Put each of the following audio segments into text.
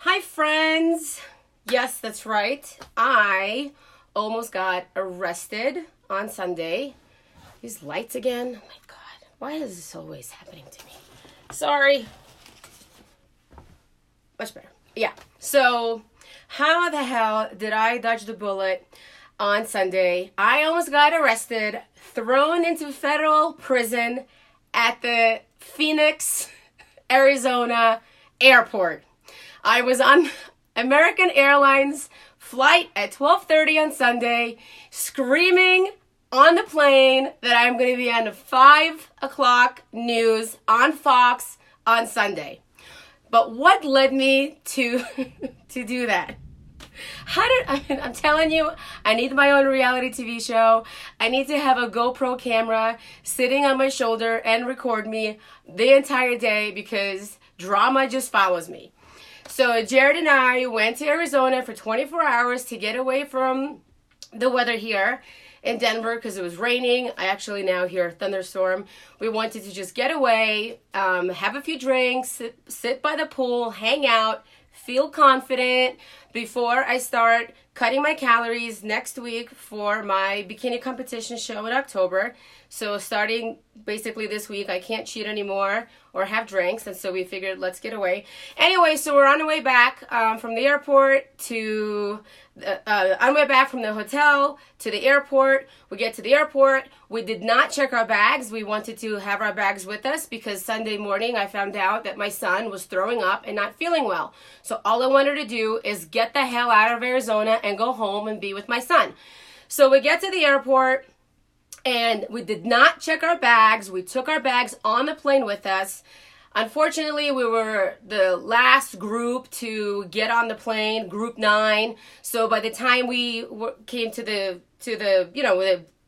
Hi, friends. Yes, that's right. I almost got arrested on Sunday. These lights again. Oh my God. Why is this always happening to me? Sorry. Much better. Yeah. So, how the hell did I dodge the bullet on Sunday? I almost got arrested, thrown into federal prison at the Phoenix, Arizona airport. I was on American Airlines flight at 12:30 on Sunday, screaming on the plane that I'm going to be on the 5 o'clock news on Fox on Sunday. But what led me to do that? I'm telling you, I need my own reality TV show. I need to have a GoPro camera sitting on my shoulder and record me the entire day because drama just follows me. So Jared and I went to Arizona for 24 hours to get away from the weather here in Denver because it was raining. I actually now hear a thunderstorm. We wanted to just get away, have a few drinks, sit by the pool, hang out, feel confident before I start cutting my calories next week for my bikini competition show in October. So starting basically this week, I can't cheat anymore or have drinks, and so we figured let's get away. Anyway, so we're on the way back from the airport to on the way back from the hotel to the airport. We get to the airport. We did not check our bags. We wanted to have our bags with us because Sunday morning I found out that my son was throwing up and not feeling well. So all I wanted to do is get the hell out of Arizona and go home and be with my son. So we get to the airport. And we did not check our bags. We took our bags on the plane with us. Unfortunately, we were the last group to get on the plane, group 9. So by the time we came to the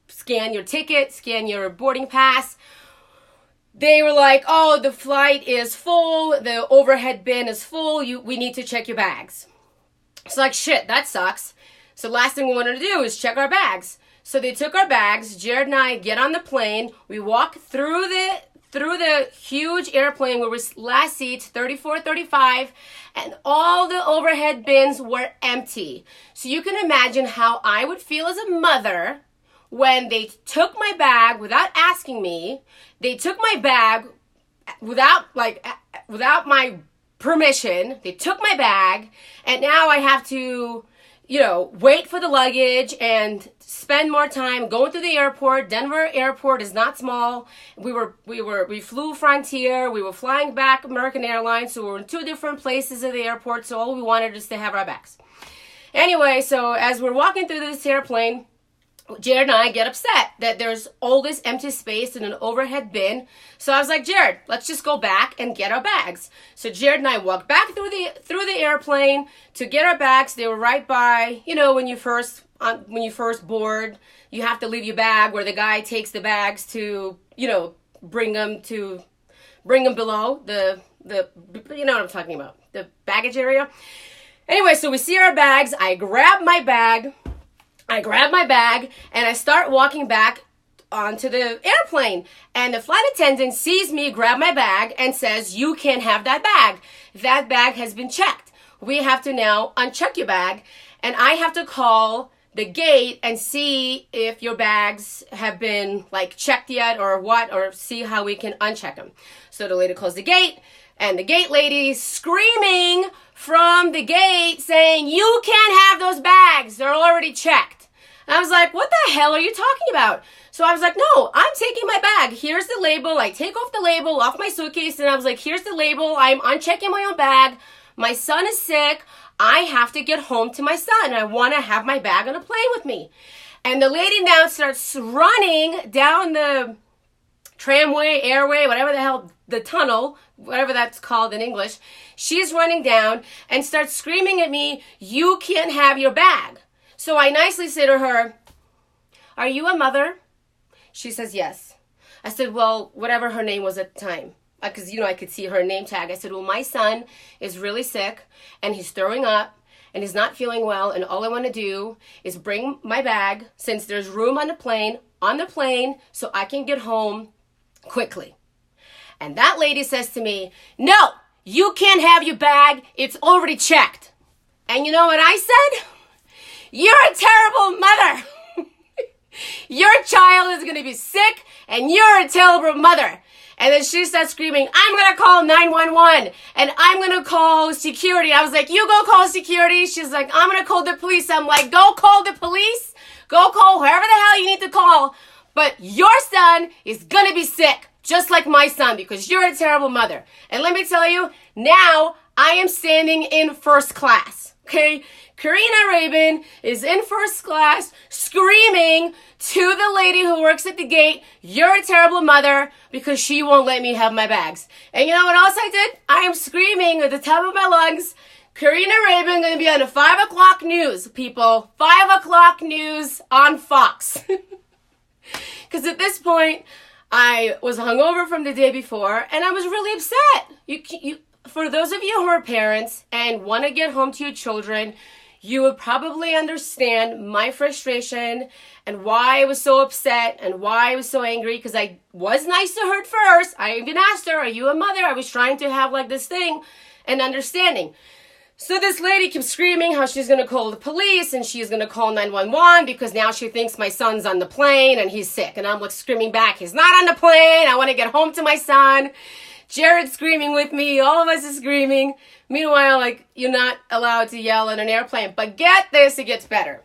scan your ticket, scan your boarding pass, they were like, oh, the flight is full. The overhead bin is full. We need to check your bags. It's like, shit, that sucks. So last thing we wanted to do is check our bags. So they took our bags. Jared and I get on the plane. We walk through the huge airplane where we last seats, 34, 35, and all the overhead bins were empty. So you can imagine how I would feel as a mother when they took my bag without asking me. They took my bag without my permission. They took my bag, and now I have to wait for the luggage and spend more time going through the airport. Denver airport is not small. We flew Frontier. We were flying back American Airlines, so we were in 2 different places at the airport, so all we wanted is to have our bags. Anyway, so as we're walking through this airplane, Jared and I get upset that there's all this empty space in an overhead bin. So I was like, Jared, let's just go back and get our bags. So Jared and I walked back through the airplane to get our bags. They were right by, when you first board, you have to leave your bag where the guy takes the bags to, bring them below the you know what I'm talking about, the baggage area. Anyway, so we see our bags. I grab my bag and I start walking back onto the airplane. And the flight attendant sees me grab my bag and says, you can't have that bag. That bag has been checked. We have to now uncheck your bag. And I have to call the gate and see if your bags have been checked yet or what, or see how we can uncheck them. So the lady calls the gate, and the gate lady screaming from the gate saying, you can't have those bags. They're already checked. And I was like, what the hell are you talking about? So I was like, no, I'm taking my bag. Here's the label. I take off the label off my suitcase, and I was like, here's the label. I'm unchecking my own bag. My son is sick. I have to get home to my son. I want to have my bag on a plane with me. And the lady now starts running down the tramway, airway, whatever the hell, the tunnel, whatever that's called in English. She's running down and starts screaming at me, you can't have your bag. So I nicely say to her, are you a mother? She says, yes. I said, well, whatever her name was at the time. Because, I could see her name tag. I said, well, my son is really sick, and he's throwing up, and he's not feeling well, and all I want to do is bring my bag, since there's room on the plane, so I can get home quickly. And that lady says to me, no, you can't have your bag. It's already checked. And you know what I said? You're a terrible mother. Your child is going to be sick, and you're a terrible mother. And then she starts screaming, I'm going to call 911, and I'm going to call security. I was like, you go call security. She's like, I'm going to call the police. I'm like, go call the police. Go call whoever the hell you need to call. But your son is going to be sick, just like my son, because you're a terrible mother. And let me tell you, now I am standing in first class, okay? Karina Rabin is in first class screaming to the lady who works at the gate, you're a terrible mother, because she won't let me have my bags. And you know what else I did? I am screaming at the top of my lungs, Karina Rabin going to be on the 5 o'clock news, people. 5 o'clock news on Fox. Because at this point, I was hungover from the day before, and I was really upset. For those of you who are parents and want to get home to your children, you would probably understand my frustration and why I was so upset and why I was so angry, because I was nice to her at first. I even asked her, are you a mother? I was trying to have like this thing and understanding. So this lady keeps screaming how she's going to call the police and she's going to call 911 because now she thinks my son's on the plane and he's sick. And I'm like screaming back, he's not on the plane. I want to get home to my son. Jared's screaming with me. All of us are screaming. Meanwhile, like, you're not allowed to yell in an airplane. But get this, it gets better.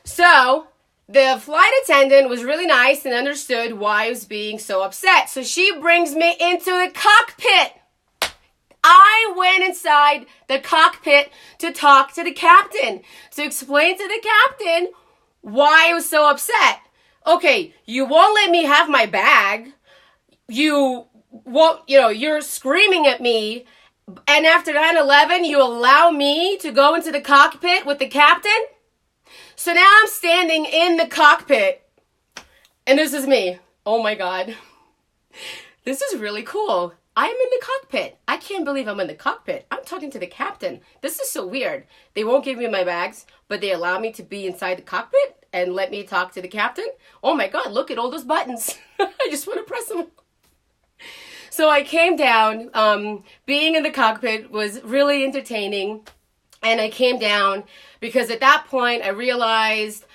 So the flight attendant was really nice and understood why I was being so upset. So she brings me into the cockpit. I went inside the cockpit to talk to the captain, to explain to the captain why I was so upset. Okay, you won't let me have my bag. You won't, you're screaming at me. And after 9/11, you allow me to go into the cockpit with the captain? So now I'm standing in the cockpit. And this is me. Oh my God. This is really cool. I'm in the cockpit. I can't believe I'm in the cockpit. I'm talking to the captain. This is so weird. They won't give me my bags, but they allow me to be inside the cockpit and let me talk to the captain. Oh my God, look at all those buttons. I just want to press them. So I came down. Being in the cockpit was really entertaining. And I came down because at that point I realized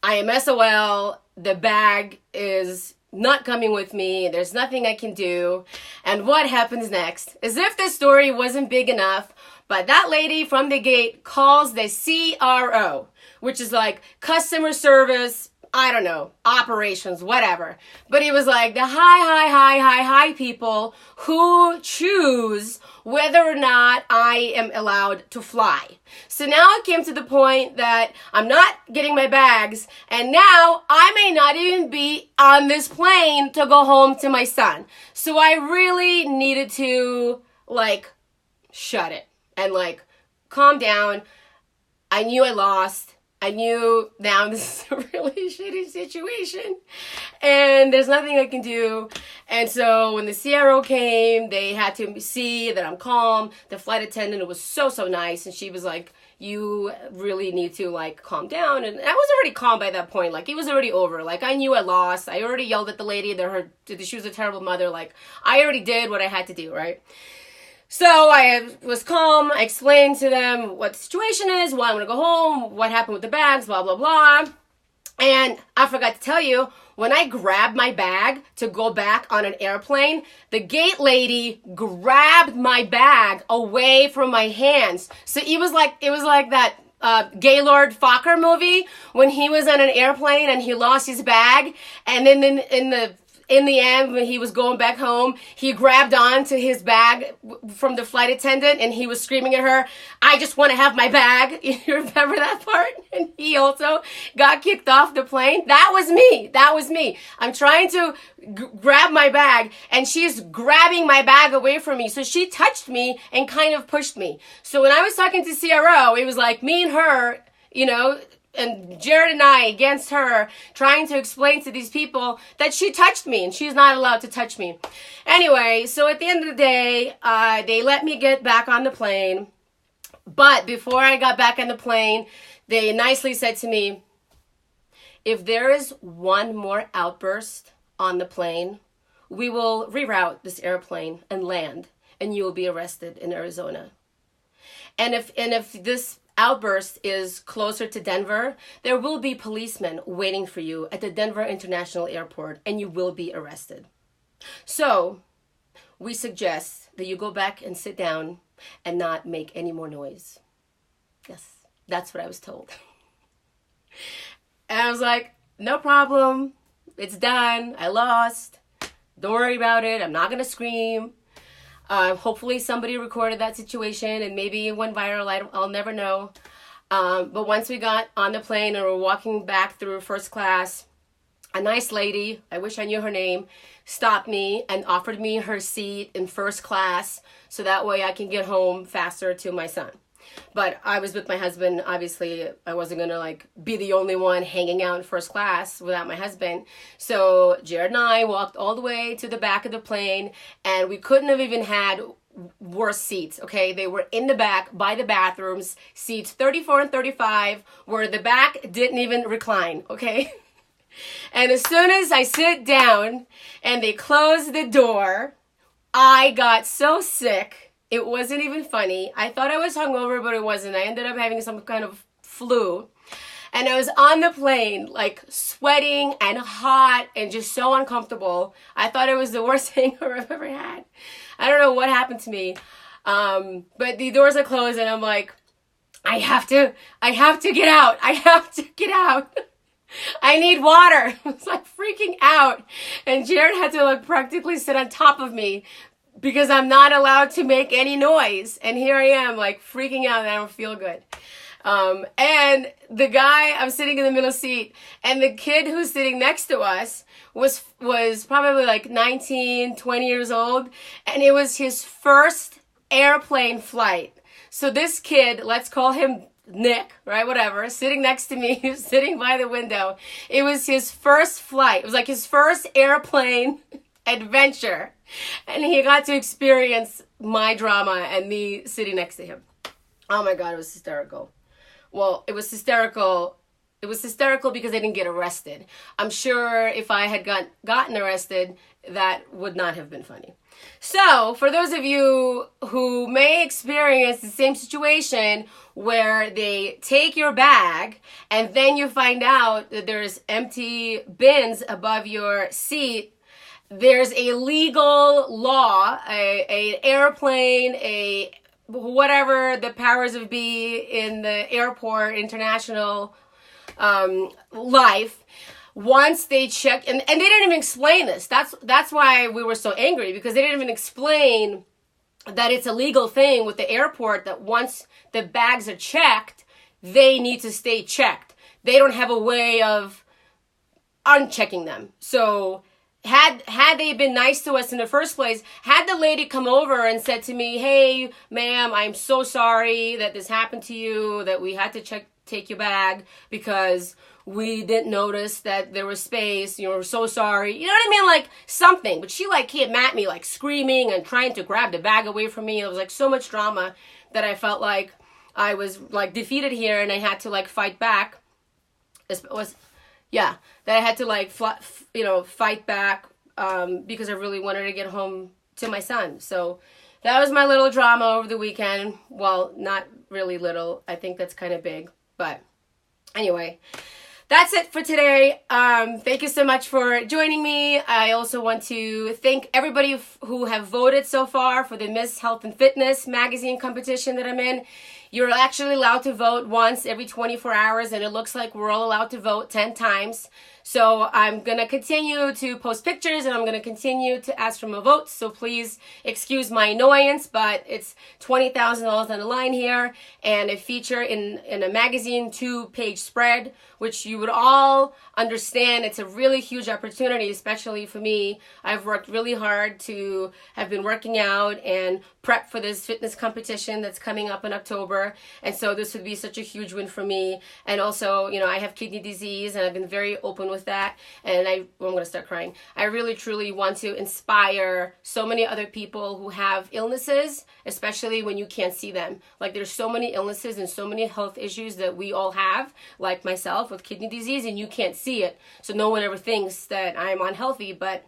I am SOL. The bag is not coming with me. There's nothing I can do. And what happens next? As if this story wasn't big enough, but that lady from the gate calls the CRO, which is like customer service, I don't know, operations, whatever. But it was like the high people who choose whether or not I am allowed to fly. So now it came to the point that I'm not getting my bags, and now I may not even be on this plane to go home to my son. So I really needed to, shut it and, calm down. I knew I lost. I knew now this is a really shitty situation and there's nothing I can do. And so when the CRO came, they had to see that I'm calm. The flight attendant was so nice. And she was like, you really need to calm down. And I was already calm by that point. It was already over. I knew I lost. I already yelled at the lady that she was a terrible mother. I already did what I had to do, right? So I was calm. I explained to them what the situation is, why I'm going to go home, what happened with the bags, blah, blah, blah. And I forgot to tell you, when I grabbed my bag to go back on an airplane, the gate lady grabbed my bag away from my hands. So it was like that Gaylord Fokker movie when he was on an airplane and he lost his bag. And then in the end, when he was going back home, he grabbed onto his bag from the flight attendant and he was screaming at her, I just want to have my bag. You remember that part? And he also got kicked off the plane. That was me. I'm trying to grab my bag and she's grabbing my bag away from me. So she touched me and kind of pushed me. So when I was talking to CRO, it was like me and her, and Jared and I against her, trying to explain to these people that she touched me and she's not allowed to touch me. Anyway, so at the end of the day, they let me get back on the plane. But before I got back on the plane, they nicely said to me, if there is one more outburst on the plane, we will reroute this airplane and land. and you will be arrested in Arizona. And if this outburst is closer to Denver, there will be policemen waiting for you at the Denver International Airport, and you will be arrested. So we suggest that you go back and sit down and not make any more noise. Yes, that's what I was told. And I was like, no problem. It's done. I lost. Don't worry about it. I'm not going to scream. Hopefully somebody recorded that situation and maybe it went viral. I'll never know. But once we got on the plane and we're walking back through first class, a nice lady, I wish I knew her name, stopped me and offered me her seat in first class so that way I can get home faster to my son. But I was with my husband. Obviously, I wasn't going to be the only one hanging out in first class without my husband. So Jared and I walked all the way to the back of the plane, and we couldn't have even had worse seats, okay? They were in the back by the bathrooms, seats 34 and 35, where the back didn't even recline, okay? And as soon as I sit down and they close the door, I got so sick. It wasn't even funny. I thought I was hungover, but it wasn't. I ended up having some kind of flu. And I was on the plane, sweating and hot and just so uncomfortable. I thought it was the worst hangover I've ever had. I don't know what happened to me. But the doors are closed and I'm like, I have to get out. I have to get out. I need water. I was freaking out. And Jared had to practically sit on top of me because I'm not allowed to make any noise. And here I am, freaking out and I don't feel good. And the guy, I'm sitting in the middle seat, and the kid who's sitting next to us was probably 19, 20 years old. And it was his first airplane flight. So this kid, let's call him Nick, right? Whatever, sitting next to me, sitting by the window. It was his first flight. It was his first airplane adventure. And he got to experience my drama and me sitting next to him. Oh my God, it was hysterical. Well, it was hysterical. It was hysterical because I didn't get arrested. I'm sure if I had gotten arrested, that would not have been funny. So, for those of you who may experience the same situation where they take your bag and then you find out that there's empty bins above your seat, there's a legal law, an airplane, whatever the powers of be in the airport, international life. Once they check, and they didn't even explain this. That's why we were so angry, because they didn't even explain that it's a legal thing with the airport that once the bags are checked, they need to stay checked. They don't have a way of unchecking them. So had they been nice to us in the first place, had the lady come over and said to me, hey, ma'am, I'm so sorry that this happened to you, that we had to take your bag because we didn't notice that there was space, we're so sorry. You know what I mean? Something. But she came at me screaming and trying to grab the bag away from me. It was so much drama that I felt like I was defeated here and I had to fight back. That I had to fight back because I really wanted to get home to my son. So that was my little drama over the weekend. Well, not really little. I think that's kind of big. But anyway, that's it for today. Thank you so much for joining me. I also want to thank everybody who have voted so far for the Miss Health and Fitness magazine competition that I'm in. You're actually allowed to vote once every 24 hours, and it looks like we're all allowed to vote 10 times. So I'm going to continue to post pictures, and I'm going to continue to ask for more votes. So please excuse my annoyance, but it's $20,000 on the line here, and a feature in a magazine 2-page spread, which you would all understand. It's a really huge opportunity, especially for me. I've worked really hard to have been working out and prep for this fitness competition that's coming up in October. And so this would be such a huge win for me. And also, I have kidney disease, and I've been very open with that. And I'm going to start crying. I really, truly want to inspire so many other people who have illnesses, especially when you can't see them. There's so many illnesses and so many health issues that we all have, like myself with kidney disease, and you can't see it. So no one ever thinks that I'm unhealthy, but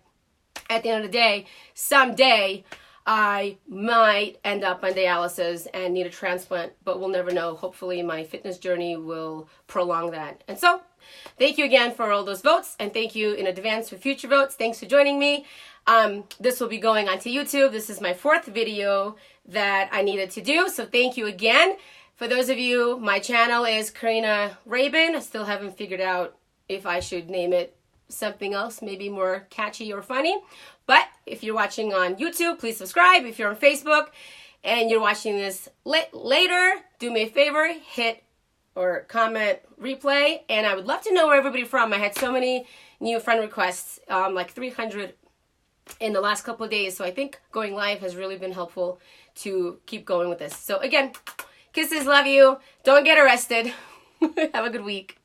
at the end of the day, someday, I might end up on dialysis and need a transplant, but we'll never know. Hopefully my fitness journey will prolong that. And so, thank you again for all those votes, and thank you in advance for future votes. Thanks for joining me. This will be going onto YouTube. This is my 4th video that I needed to do, so thank you again. For those of you, my channel is Karina Rabin. I still haven't figured out if I should name it something else, maybe more catchy or funny. But if you're watching on YouTube, please subscribe. If you're on Facebook and you're watching this later, do me a favor, hit or comment replay. And I would love to know where everybody's from. I had so many new friend requests, like 300 in the last couple of days. So I think going live has really been helpful to keep going with this. So again, kisses, love you. Don't get arrested. Have a good week.